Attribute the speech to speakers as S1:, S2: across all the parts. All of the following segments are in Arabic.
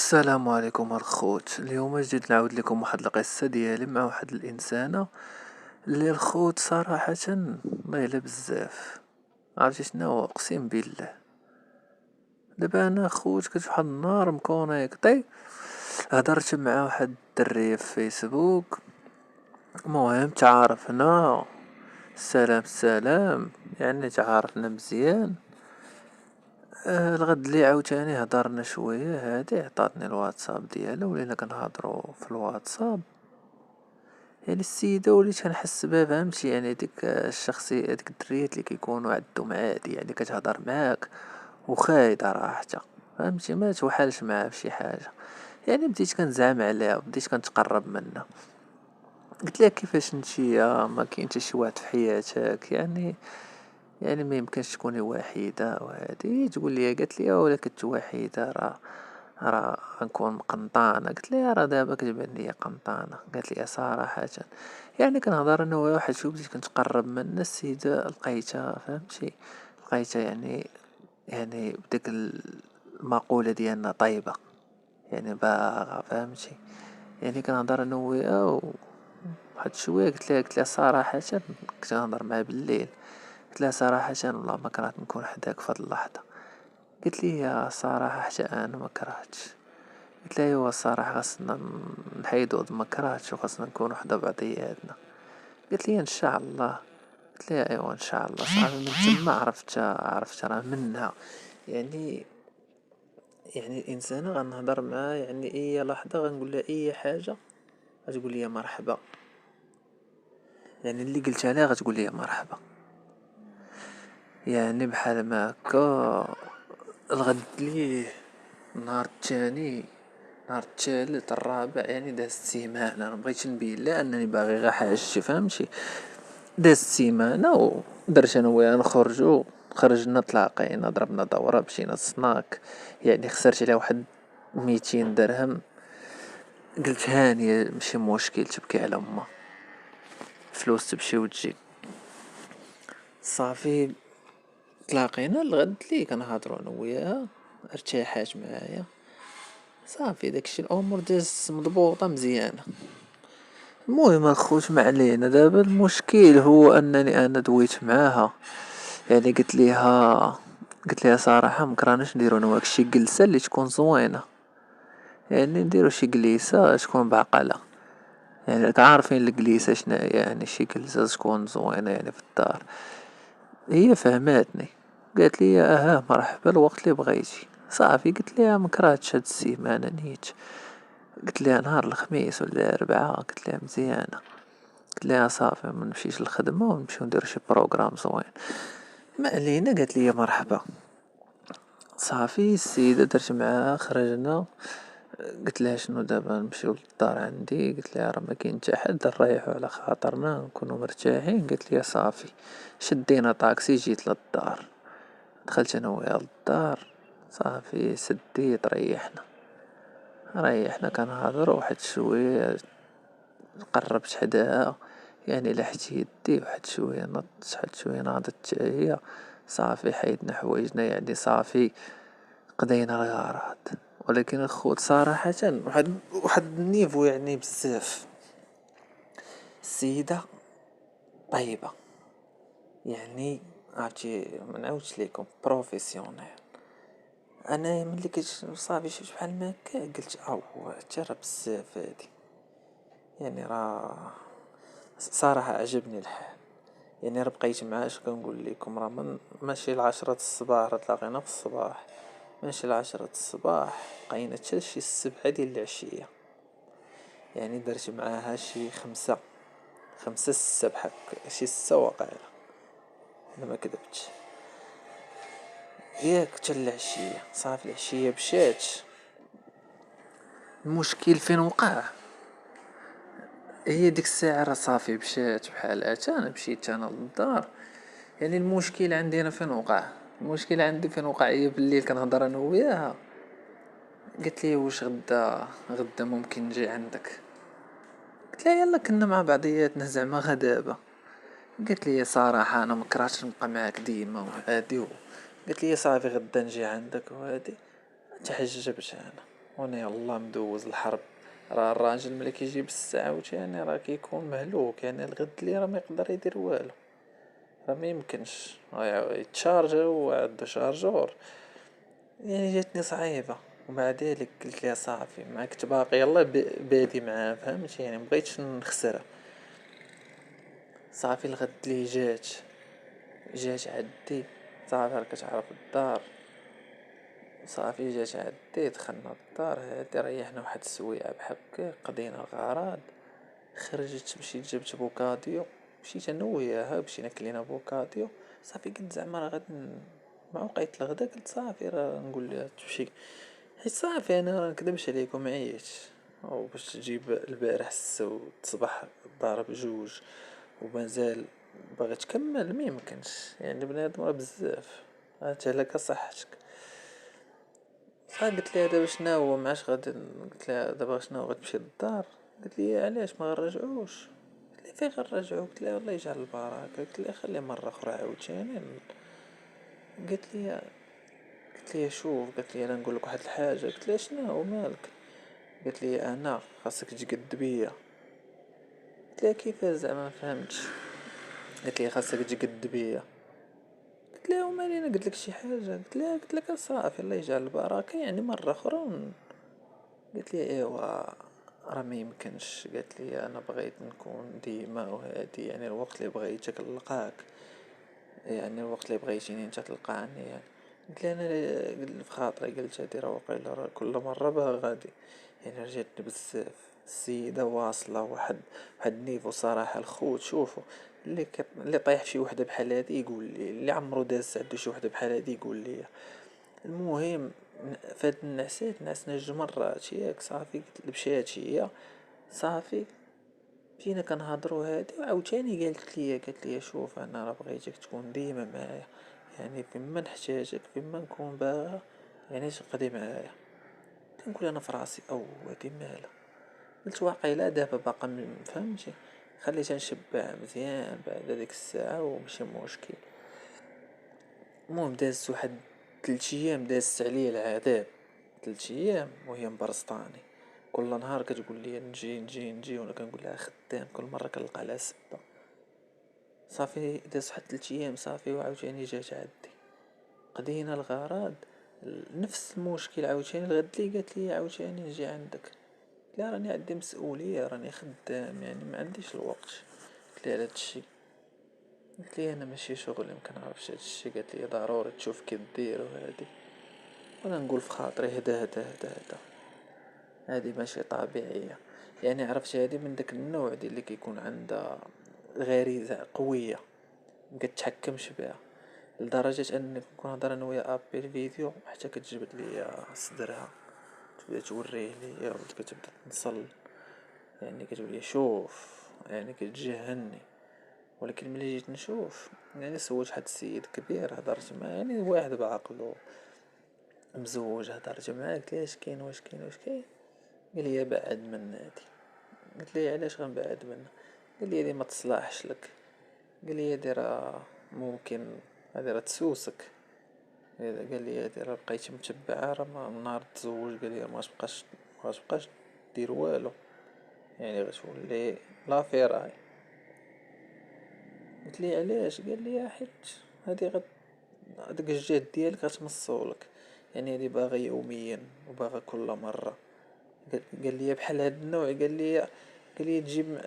S1: السلام عليكم الخوت. اليوم جيت نعاود لكم واحد القصه ديالي مع واحد الانسانه اللي الخوت صراحه الله الا بزاف. عرفتي شنو هو؟ اقسم بالله دابا انا خوت كنت واحد النهار مكونيكطي، هضرت مع واحد الدري في فيسبوك. المهم تعارفنا، السلام يعني تعارفنا مزيان. الغد اللي عاوتاني هضرنا شويه، هادي عطاتني الواتساب ديالها ولينا كنهضروا في الواتساب. يعني السيدة وليت كنحس بها، فهمتي؟ يعني ديك الشخصية، ديك الدريات اللي كيكونوا عندهم عادي، يعني كتهضر معاك وخايدة راحتها، فهمتي؟ ما توحالش معاها فشي حاجة. يعني بديت كنزعم عليها وبديت كنتقرب منها. قلت لها كيفاش نتيا ما كاين حتى شي واحد في حياتك؟ يعني ما يمكنش تكوني وحيدة وهادي. تقول لي، قالت لي ولا كنت وحيدة راه غنكون مقنطانة. قلت لها راه دابا كتبان ليا قنطانة. قالت لي صراحة يعني كنهضر انا وياها واحد شويه، بديت كنتقرب من السيدة، لقيتها فهمتي، لقيتها يعني بديك المقولة ديالنا طيبة، يعني باغا فهمتي. يعني كنهضر انا وياها واحد شويه، قلت لها صراحة كنت نهضر معاها بالليل. قلت لها صراحة والله ما كرهت نكون حداك في هاد اللحظة. قلت لي يا صراحة حتى انا ما كرهتش. قلت لها ايوا الصراحة خاصنا نحيدو هاد ما كرهتش وخاصنا نكونو حدا بعضياتنا. قالت لي ان شاء الله. قلت لها ايوا ان شاء الله. صافي من تما عرفت راه منها. يعني يعني الانسانه غنهضر معاها، يعني اي لحظه غنقول لها اي حاجه غتقول لي مرحبا. يعني اللي قلت عليها غتقول لي مرحبا. يعني بحال ما هكا. الغد ليه النهار الثاني، نهار الثالث الرابع، يعني دازت سيمانه. انا بغيت نبين لها انني باغي غير حاجتي فهمتي. دازت سيمانه ودرت انا وياها نخرجو. خرجنا تلاقينا ضربنا دورة، مشينا السناك. يعني خسرت عليها واحد 200 درهم. قلت هانية ماشي مشكل، تبكي على امها، فلوس تمشي وتجي. صافي تلاقينا الغد اللي كنهضروا انا وياها، ارتاحات معايا. صافي داكشي الامور دازت مضبوطه مزيانه. المهم الخوت ما علينا. دابا المشكل هو انني انا دويت معاها. يعني قلت ليها صراحه مكرهناش نديرو انا وياك شي جلسه اللي تكون زوينه. يعني نديرو شي جليسه تكون بعقله. يعني راك عارفين الجليسه شنو هي، يعني شي جلسه تكون زوينه يعني في الدار. هي فهماتني، قالت لي اها مرحبا الوقت اللي بغيتي. صافي قلت لها مكرهتش هاد السيمانه نيت. قلت لها نهار الخميس ولا الاربعاء. قلت لها مزيانه. قلت لها صافي ما نمشيش للخدمه ونمشيو نديرو شي بروغرام زوين. ما علينا. قالت لي مرحبا. صافي السيده درت معاها، خرجنا. قلت لها شنو دابا نمشيو للدار عندي؟ قلت لها راه ما كاين حتى حد، نريحو على خاطرنا نكونوا مرتاحين. قالت لي صافي. شدينا طاكسي جيت للدار. دخلت انا وياها للدار. صافي سديت ريحنا كنهضروا واحد شويه. قربت حداها، يعني لحت يدي واحد شويه، نضت واحد شويه، ناضت حتى هي. صافي حيدنا حوايجنا، يعني صافي قضينا الغرض. ولكن الخوت صراحة واحد النيفو يعني بزاف. السيدة طيبة، يعني عرفتي ما نعاودش ليكم بروفيسيونيل. انا ملي صافي شفت بحال ما هكا قلت ترى بزاف هادي. يعني راه صراحة عجبني الحال. يعني راه بقيت معاه اش كنقول لكم، راه ماشي ل10 الصباح، راه تلاقينا في الصباح. ماشي ل10 الصباح، بقينا حتى شي 7 ديال العشية. يعني درت معاها شي 5 6 بحال شي 6 واقيلا، انا ما كذبتش. ياك حتى العشية. صافي العشية مشات. المشكل فين وقع؟ هي ديك الساعة راه صافي مشات بحال انا مشيت انا للدار. يعني المشكل عندي انا فين وقع؟ المشكل عندي فين وقع؟ هي بالليل كنهضر انا وياها. قلت لي واش غدا ممكن نجي عندك؟ قلت لها يلا كنا مع بعضياتنا زعما غدابة. قلت لي صراحة انا مكرهتش نبقى معاك ديما وهادي قلت لي صافي غدا نجي عندك وهادي. تحجبت انا. وانا يلا مدوز الحرب. راه الراجل ملي كيجيب الساعة عاوتاني راه كيكون مهلوك، يعني الغد لي راه ما يقدر يدير والو، راه ما يمكنش يتشارجا وعنده شارجور. يعني جاتني صعيبة، ومع ذلك قلت لها صافي ما كنت باقي يلا بادي معاه فهمتي، يعني مبغيتش نخسرها. صافي الغد لي جات عدي، صافي راك كتعرف الدار. صافي جات عدي دخلنا الدار هادي، ريحنا واحد السويعة بحال قضينا الغراض. خرجت مشيت جبت بوكاديو، مشيت انا وياها مشينا كلينا بوكاديو. صافي قلت زعما راه غادي مع وقيت الغدا قلت صافي راه نقول لها تمشي، حيت صافي انا راه نكذبش عليكم عييت. او باش تجيب البارح السو تصبح ضارب جوج ومازال باغي تكمل، ما يمكنش يعني بنادم راه بزاف تهلك صحتك. قلت لها دابا شناهو معاش غادي، قلت لها دابا شناهو غتمشي للدار. قلت لي علاش ما غنرجعوش؟ قلت لي فين غنرجعو؟ قلت لها الله يجعل البركه. قلت لها خلي مره اخرى عاوتاني. قالت لي شوف، قالت لي انا نقول لك واحد الحاجه. قلت لها شنو مالك؟ قالت لي انا خاصك تجي بيا. قلت لها كيفاش زعما ما فهمتش؟ قالت لي خاصك تجي بيا. قلت لها ومالي انا قلت لك شي حاجه؟ قلت لك صافي الله يجعل البركه يعني مره اخرى قالت لي ايوا راه ما يمكنش. قالت لي انا بغيت نكون ديما وهادي، يعني الوقت اللي بغيتك نلقاك، يعني الوقت اللي بغيتيني انت تلقاني يعني. قلت لها انا في خاطري قلت هادي راه واقيلا راه كل مره بها غادي، يعني رجعتني بزاف. السيده واصله واحد النيفو صراحه. الخوت شوفوا اللي طايح شي وحده بحال هادي يقول لي، اللي عمرو داز عندو شي وحده بحال هادي يقول لي. المهم فهاد النعسات نعسنا جوج مرات ياك. صافي مشات هي صافي مشينا كنهضروا هادي، وعاوتاني قالت لي شوف انا راه بغيتك تكون ديما معايا، يعني فيما نحتاجك فيما نكون باغا يعني تقضي معايا. كنقول انا في راسي او هادي مالها. قلت واقيلا دابا باقا فهمتي، خليتها نشبع مزيان بعد هذيك الساعه وماشي مشكل. المهم دازت واحد 3 ايام دازت عليا العذاب. 3 ايام وهي مبرسطاني، كل نهار كتقول لي نجي نجي نجي وانا كنقول لها خدام، كل مره كنلقى لها سبه. صافي داز واحد 3 ايام صافي وعاوتاني جات عندي قضينا الغراض. نفس المشكل عاوتاني الغد لي قالت لي عاوتاني نجي عندك. لا راني عندي مسؤوليه راني خدام يعني ما عنديش الوقت. قلت لها على هادشي، قلت لي انا ماشي شغلي ما كنعرفش هادشي. قالت لي ضروري تشوف كي دير وهادي. وانا نقول في خاطري هدا هدا هدا هدا هادي ماشي طبيعيه. يعني عرفت هادي من داك النوع ديال اللي كيكون عندها غريزه قويه ما كتحكمش بها، لدرجه اني كنكون نهضر انا ويا ابي الفيديو حتى كتجبد لي صدرها، تبدا توريه ليا وكتبدا تنصل، يعني كتقول لي شوف يعني كتجهني. ولكن ملي جيت نشوف يعني سولت واحد السيد كبير هضرت معاه، يعني واحد بعقلو مزوج هضرت معاه قلت ليه اش كاين واش كاين. قال لي بعد من هادي. قلت ليه علاش غنبعد منها؟ قال لي هادي ما تصلحش لك. قال لي هادي راه ممكن هادي راه تسوسك. قال لي هادي راه بقيتي متبعها راه من نهار تزوج قال لي ما تبقاش دير والو، يعني غتولي لا فراي. قلت لي علاش؟ قال لي حيت هادي هاديك الجهد ديالك غتمصولك، يعني هادي باغا يوميا وباغا كل مره. قال لي بحال هاد النوع. قال لي تجيب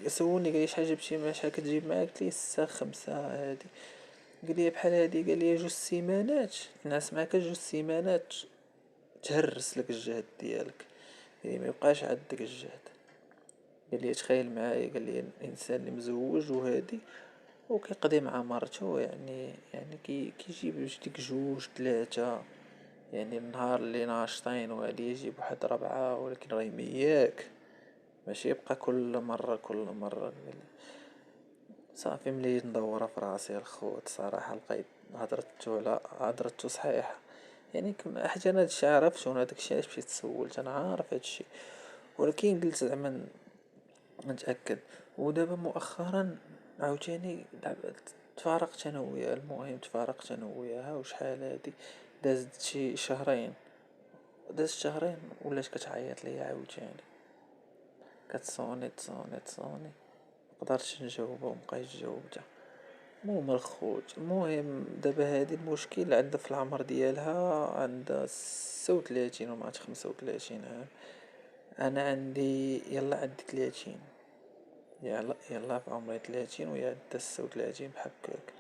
S1: سولني قال لي شحال جبتي مع شحال كتجيب معاك؟ قلت ليه 6 5 هادي. قال لي بحال هادي قال لي 2 سيمانات تنعس معاك، 2 سيمانات تهرس لك الجهد ديالك، يعني ما يبقاش عندك الجهد. قال لي تخيل معايا، قال لي الانسان اللي مزوج وهادي وكيقضي مع مرته يعني كيجيب ديك 2 3، يعني النهار اللي ناشطين وهادي يجيب واحد 4، ولكن راه مياك ماشي يبقى كل مرة. صافي ملي ندورها في راسي الخوت صراحة لقيت هضرتو صحيحة. يعني حيت انا هادشي عرفت وانا داكشي علاش مشيت سولت، انا عارف هادشي، ولكن قلت زعما نتأكد. ودابا مؤخرا عاوتاني تفارقت انا وياها. المهم تفارقت انا وياها وشحال هادي دازت شي شهرين، داز شهرين ولات كتعيط ليا عاوتاني، كتصوني تصوني تصوني، مقدرتش نجاوبها ومبقيتش جاوبتها. المهم الخوت، المهم دابا هادي المشكل عندها في العمر ديالها، عندها 36 ولا 35 عام. انا عندي يلا عندي 30، يلا في عمري 30 وهي عندها 36 بحال هكاك.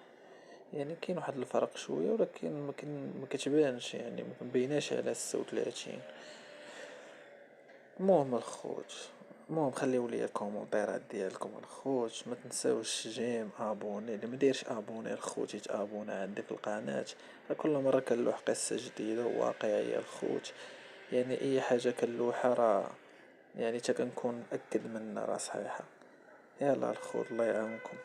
S1: يعني كاين واحد الفرق شويه، ولكن ما كتبانش، يعني ما كنبيناش على 36. المهم الخوت، المهم خليو لي الكومونتيرات ديالكم الخوت، ما تنساوش جيم ابوني اللي ما دايرش ابوني الخوت يتابونا عندك القناه. كل مره كنلوح قصه جديده وواقعيه الخوت، يعني اي حاجه كنلوحها راه يعني حتى كنكون مأكد منها راه صحيحه. يلا الخوت الله يعاونكم.